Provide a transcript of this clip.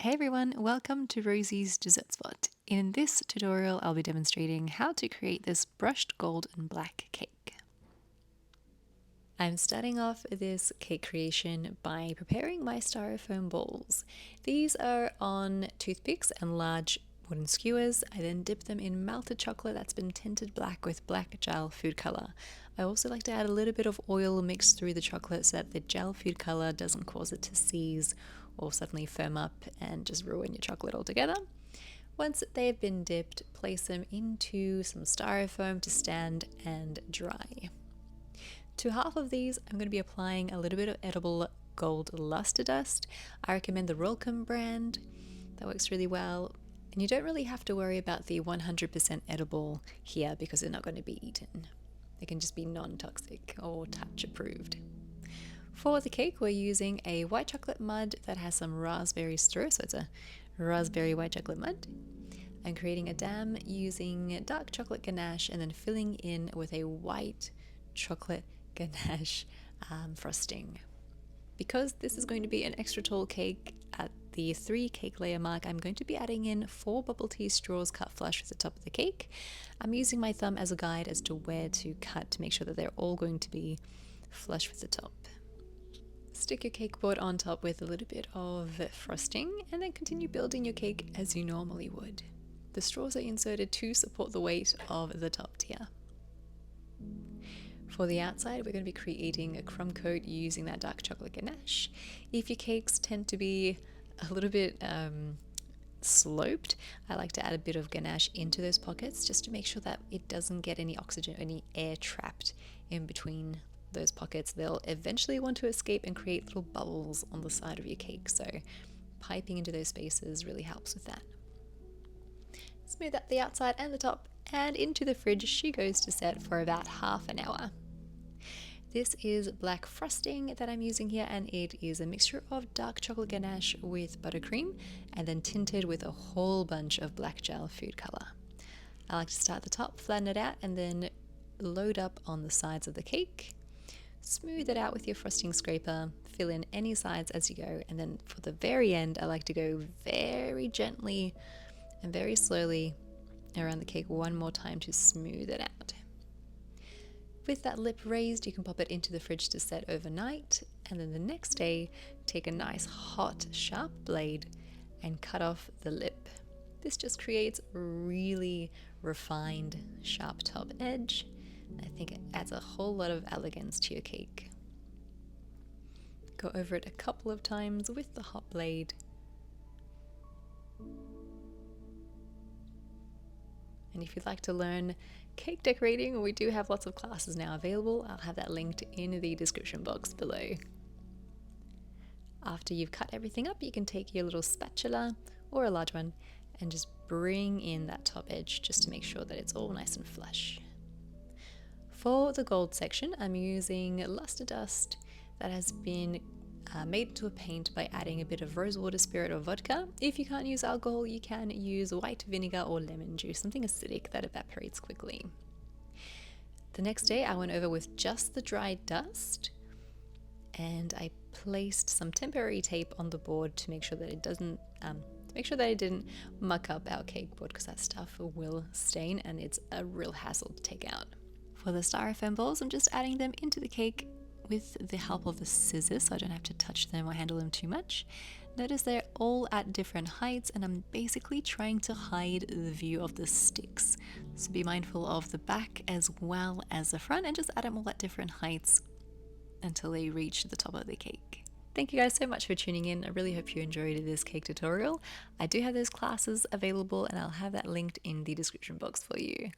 Hey everyone, welcome to Rosie's Dessert Spot. In this tutorial, I'll be demonstrating how to create this brushed gold and black cake. I'm starting off this cake creation by preparing my styrofoam bowls. These are on toothpicks and large wooden skewers. I then dip them in melted chocolate that's been tinted black with black gel food color. I also like to add a little bit of oil mixed through the chocolate so that the gel food color doesn't cause it to seize or suddenly firm up and just ruin your chocolate altogether. Once they've been dipped, place them into some styrofoam to stand and dry. To half of these, I'm going to be applying a little bit of edible gold luster dust. I recommend the Rolcom brand. That works really well. And you don't really have to worry about the 100% edible here because they're not going to be eaten. They can just be non-toxic or touch approved. For the cake, we're using a white chocolate mud that has some raspberry syrup, so it's a raspberry white chocolate mud. I'm creating a dam using dark chocolate ganache and then filling in with a white chocolate ganache frosting. Because this is going to be an extra tall cake at the 3 cake layer mark, I'm going to be adding in 4 bubble tea straws cut flush with the top of the cake. I'm using my thumb as a guide as to where to cut to make sure that they're all going to be flush with the top. Stick your cake board on top with a little bit of frosting and then continue building your cake as you normally would. The straws are inserted to support the weight of the top tier. For the outside, we're going to be creating a crumb coat using that dark chocolate ganache. If your cakes tend to be a little bit sloped, I like to add a bit of ganache into those pockets just to make sure that it doesn't get any oxygen, any air trapped in between those pockets. They'll eventually want to escape and create little bubbles on the side of your cake, so piping into those spaces really helps with that. Smooth out the outside and the top, and into the fridge she goes to set for about half an hour. This is black frosting that I'm using here, and it is a mixture of dark chocolate ganache with buttercream and then tinted with a whole bunch of black gel food color. I like to start at the top, flatten it out, and then load up on the sides of the cake. Smooth it out with your frosting scraper, fill in any sides as you go, and then for the very end, I like to go very gently and very slowly around the cake one more time to smooth it out. With that lip raised, you can pop it into the fridge to set overnight, and then the next day, take a nice hot, sharp blade and cut off the lip. This just creates a really refined, sharp top edge. I think it adds a whole lot of elegance to your cake. Go over it a couple of times with the hot blade. And if you'd like to learn cake decorating, we do have lots of classes now available. I'll have that linked in the description box below. After you've cut everything up, you can take your little spatula or a large one and just bring in that top edge just to make sure that it's all nice and flush. For the gold section, I'm using luster dust that has been made into a paint by adding a bit of rosewater spirit or vodka. If you can't use alcohol, you can use white vinegar or lemon juice, something acidic that evaporates quickly. The next day, I went over with just the dried dust, and I placed some temporary tape on the board to make sure that it didn't muck up our cake board, because that stuff will stain and it's a real hassle to take out. For the styrofoam balls, I'm just adding them into the cake with the help of the scissors so I don't have to touch them or handle them too much. Notice they're all at different heights, and I'm basically trying to hide the view of the sticks. So be mindful of the back as well as the front, and just add them all at different heights until they reach the top of the cake. Thank you guys so much for tuning in. I really hope you enjoyed this cake tutorial. I do have those classes available, and I'll have that linked in the description box for you.